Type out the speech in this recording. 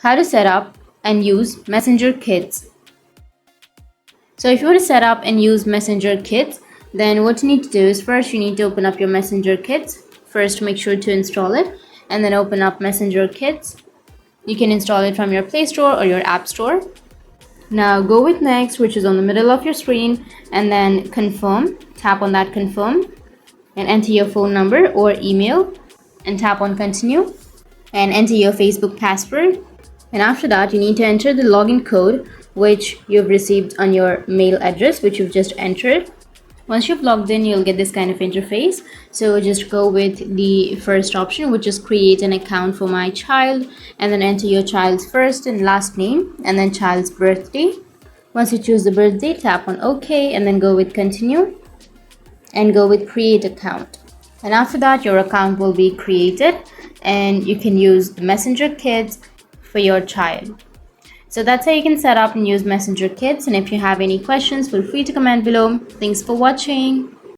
How to set up and use Messenger Kids. So if you want to set up and use Messenger Kids, then what you need to do is first you need to open up your Messenger Kids. First, make sure to install it and then open up Messenger Kids. You can install it from your Play Store or your App Store. Now go with next, which is on the middle of your screen, and then confirm. Tap on that confirm and enter your phone number or email and tap on continue and enter your Facebook password. And after that, you need to enter the login code which you've received on your mail address, which you've just entered. Once you've logged in, you'll get this kind of interface. So just go with the first option, which is create an account for my child, and then enter your child's first and last name and then child's birthday. Once you choose the birthday, tap on OK and then go with continue and go with create account. And after that, your account will be created and you can use the Messenger Kids for your child. So that's how you can set up and use Messenger Kids. And if you have any questions, feel free to comment below. Thanks for watching.